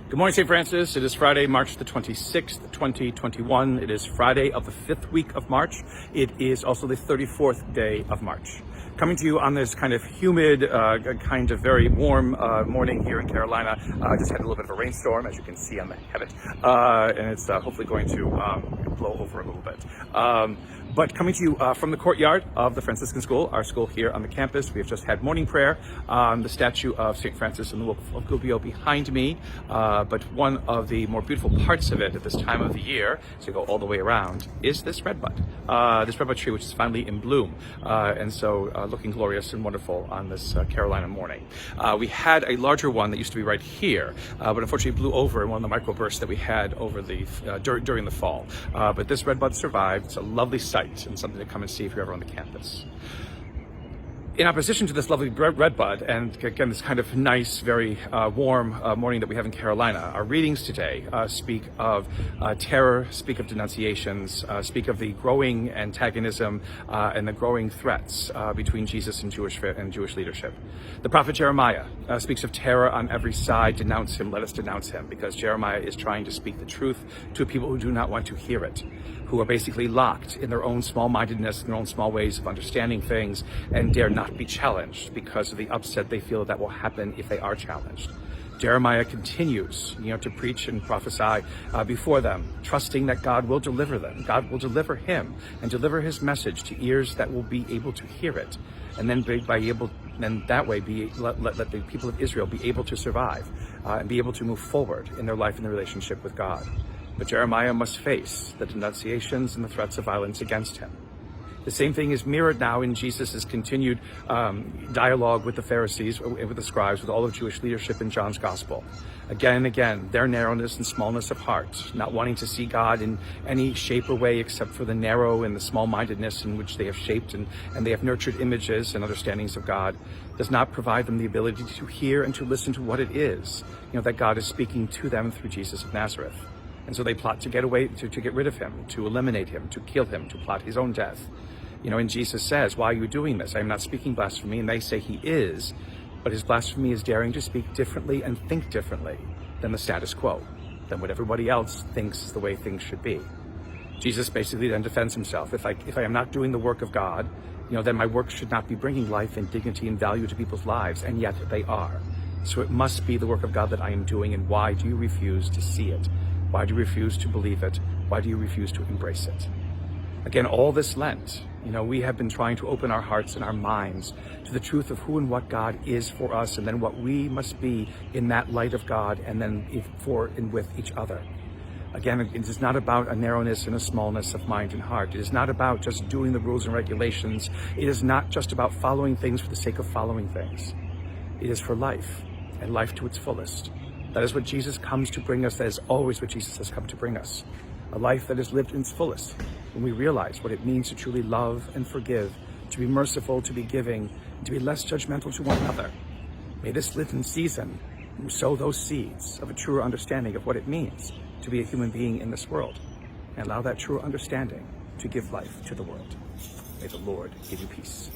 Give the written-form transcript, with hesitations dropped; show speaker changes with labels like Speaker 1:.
Speaker 1: Good morning, St. Francis. It is Friday, March the 26th, 2021. It is Friday of the 5th week of March. It is also the 34th day of March. Coming to you on this kind of humid, kind of very warm morning here in Carolina. Just had a little bit of a rainstorm, as you can see on the habit, and it's hopefully going to blow over a little bit. But coming to you from the courtyard of the Franciscan School, our school here on the campus. We have just had morning prayer on the statue of St. Francis in the Walk of Gubbio behind me. But one of the more beautiful parts of it at this time of the year, so you go all the way around, is this redbud. This redbud tree, which is finally in bloom. And so looking glorious and wonderful on this Carolina morning. We had a larger one that used to be right here, but unfortunately blew over in one of the microbursts that we had over the during the fall. But this redbud survived. It's a lovely sight and something to come and see if you're ever on the campus. In opposition to this lovely redbud, and again, this kind of nice, very warm morning that we have in Carolina, our readings today speak of terror, speak of denunciations, speak of the growing antagonism and the growing threats between Jesus and Jewish leadership. The prophet Jeremiah speaks of terror on every side. Denounce him, let us denounce him, because Jeremiah is trying to speak the truth to people who do not want to hear it, who are basically locked in their own small-mindedness, in their own small ways of understanding things, and dare not be challenged because of the upset they feel that will happen if they are challenged. Jeremiah continues, to preach and prophesy before them, trusting that God will deliver them. God will deliver him and deliver his message to ears that will be able to hear it, and then that way let the people of Israel be able to survive and be able to move forward in their life and their relationship with God. But Jeremiah must face the denunciations and the threats of violence against him. The same thing is mirrored now in Jesus' continued dialogue with the Pharisees, with the scribes, with all of Jewish leadership in John's Gospel. Again and again, their narrowness and smallness of heart, not wanting to see God in any shape or way except for the narrow and the small-mindedness in which they have shaped and they have nurtured images and understandings of God, does not provide them the ability to hear and to listen to what it is, that God is speaking to them through Jesus of Nazareth. And so they plot to get away, to get rid of him, to eliminate him, to kill him, to plot his own death. And Jesus says, why are you doing this? I am not speaking blasphemy. And they say he is, but his blasphemy is daring to speak differently and think differently than the status quo, than what everybody else thinks is the way things should be. Jesus basically then defends himself. If I am not doing the work of God, then my work should not be bringing life and dignity and value to people's lives, and yet they are. So it must be the work of God that I am doing, and why do you refuse to see it? Why do you refuse to believe it? Why do you refuse to embrace it? Again, all this Lent, we have been trying to open our hearts and our minds to the truth of who and what God is for us, and then what we must be in that light of God, and then for and with each other. Again, it is not about a narrowness and a smallness of mind and heart. It is not about just doing the rules and regulations. It is not just about following things for the sake of following things. It is for life, and life to its fullest. That is what Jesus comes to bring us. That is always what Jesus has come to bring us. A life that is lived in its fullest, when we realize what it means to truly love and forgive, to be merciful, to be giving, and to be less judgmental to one another. May this Lenten season sow those seeds of a truer understanding of what it means to be a human being in this world, and allow that truer understanding to give life to the world. May the Lord give you peace.